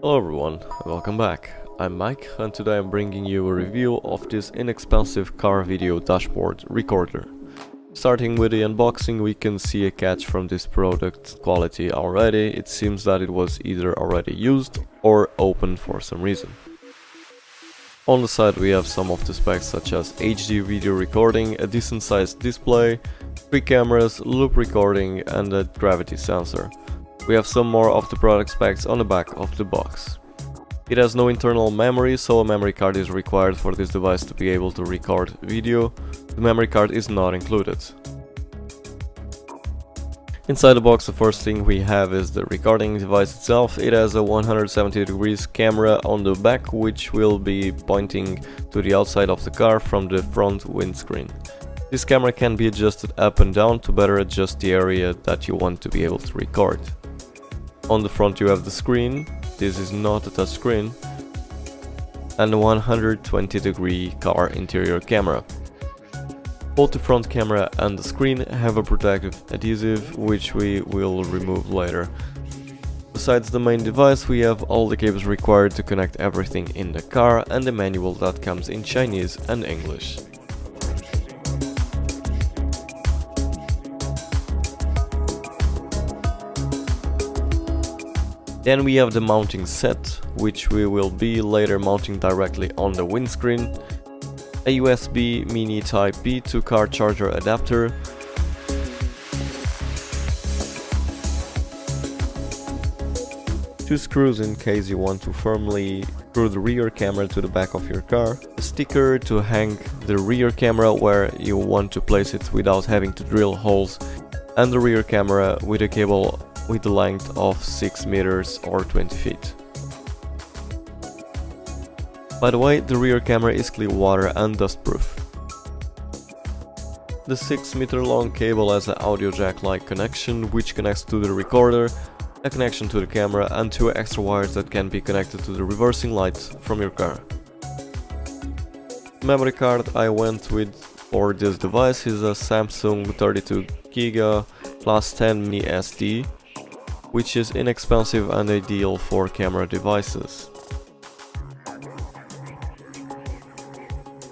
Hello everyone, welcome back. I'm Mike and today I'm bringing you a review of this inexpensive car video dashboard recorder. Starting with the unboxing, we can see a catch from this product quality already. It seems that it was either already used or open for some reason. On the side we have some of the specs such as HD video recording, a decent sized display, 3 cameras, loop recording and a gravity sensor. We have some more of the product specs on the back of the box. It has no internal memory, so a memory card is required for this device to be able to record video. The memory card is not included. Inside the box, the first thing we have is the recording device itself. It has a 170 degrees camera on the back, which will be pointing to the outside of the car from the front windscreen. This camera can be adjusted up and down to better adjust the area that you want to be able to record. On the front you have the screen. This is not a touch screen, and a 120 degree car interior camera. Both the front camera and the screen have a protective adhesive, which we will remove later. Besides the main device, we have all the cables required to connect everything in the car and the manual that comes in Chinese and English. Then we have the mounting set, which we will be later mounting directly on the windscreen, a USB mini Type B to car charger adapter, two screws in case you want to firmly screw the rear camera to the back of your car, a sticker to hang the rear camera where you want to place it without having to drill holes, and the rear camera with a cable with the length of 6 meters or 20 feet. By the way, the rear camera is clear water and dust proof. The 6-meter long cable has an audio jack-like connection which connects to the recorder, a connection to the camera and 2 extra wires that can be connected to the reversing lights from your car. The memory card I went with for this device is a Samsung 32GB Class 10 Mini SD, which is inexpensive and ideal for camera devices.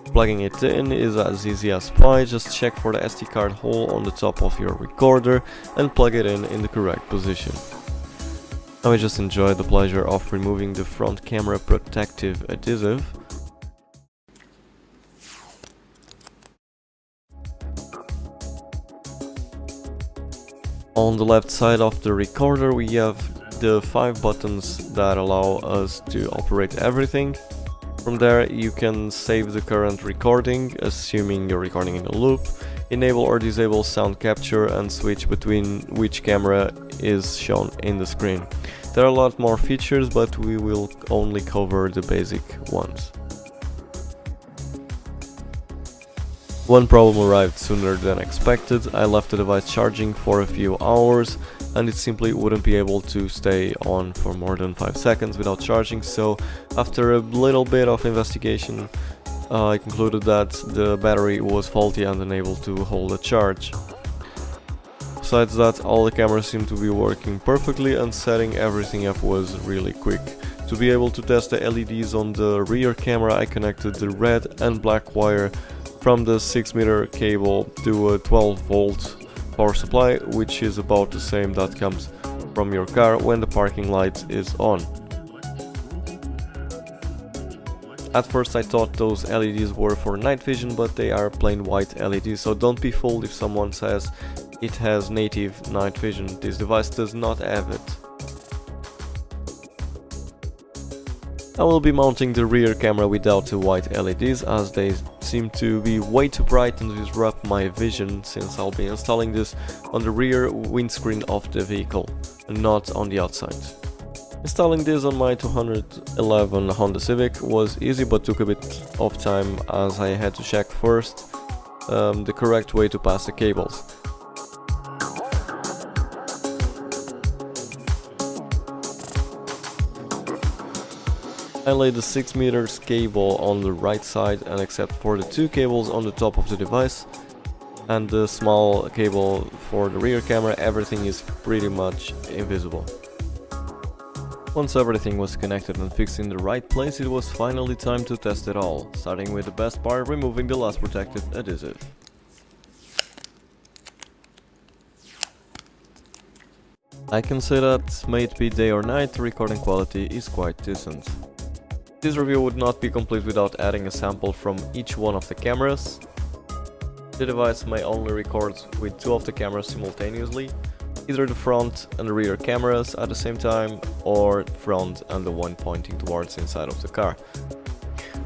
Plugging it in is as easy as pie. Just check for the SD card hole on the top of your recorder and plug it in the correct position. Now we just enjoy the pleasure of removing the front camera protective adhesive. On the left side of the recorder we have the 5 buttons that allow us to operate everything. From there you can save the current recording, assuming you're recording in a loop, enable or disable sound capture and switch between which camera is shown in the screen. There are a lot more features, but we will only cover the basic ones. One problem arrived sooner than expected. I left the device charging for a few hours and it simply wouldn't be able to stay on for more than 5 seconds without charging, so after a little bit of investigation I concluded that the battery was faulty and unable to hold a charge. Besides that, all the cameras seem to be working perfectly and setting everything up was really quick. To be able to test the LEDs on the rear camera, I connected the red and black wire from the 6-meter cable to a 12-volt power supply, which is about the same that comes from your car when the parking light is on. At first I thought those LEDs were for night vision, but they are plain white LEDs, so don't be fooled if someone says it has native night vision. This device does not have it. I will be mounting the rear camera without the white LEDs as they seem to be way too bright and disrupt my vision, since I'll be installing this on the rear windscreen of the vehicle and not on the outside. Installing this on my 2011 Honda Civic was easy but took a bit of time as I had to check first the correct way to pass the cables. I laid the 6 meters cable on the right side, and except for the 2 cables on the top of the device and the small cable for the rear camera, everything is pretty much invisible. Once everything was connected and fixed in the right place, it was finally time to test it all, starting with the best part, removing the last protective adhesive. I can say that, may it be day or night, the recording quality is quite decent. This review would not be complete without adding a sample from each one of the cameras. The device may only record with two of the cameras simultaneously, either the front and the rear cameras at the same time, or front and the one pointing towards inside of the car.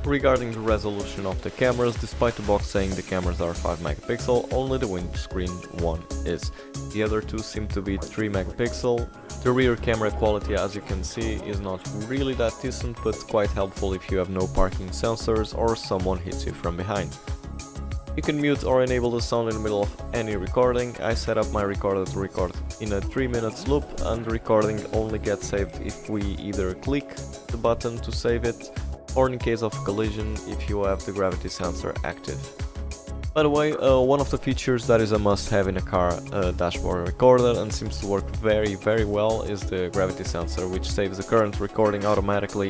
Regarding the resolution of the cameras, despite the box saying the cameras are 5 megapixel, only the windscreen one is. The other two seem to be 3 megapixel. The rear camera quality, as you can see, is not really that decent, but quite helpful if you have no parking sensors or someone hits you from behind. You can mute or enable the sound in the middle of any recording. I set up my recorder to record in a 3-minute loop, and the recording only gets saved if we either click the button to save it, or in case of collision if you have the gravity sensor active. By the way, one of the features that is a must-have in a car dashboard recorder and seems to work very well is the gravity sensor, which saves the current recording automatically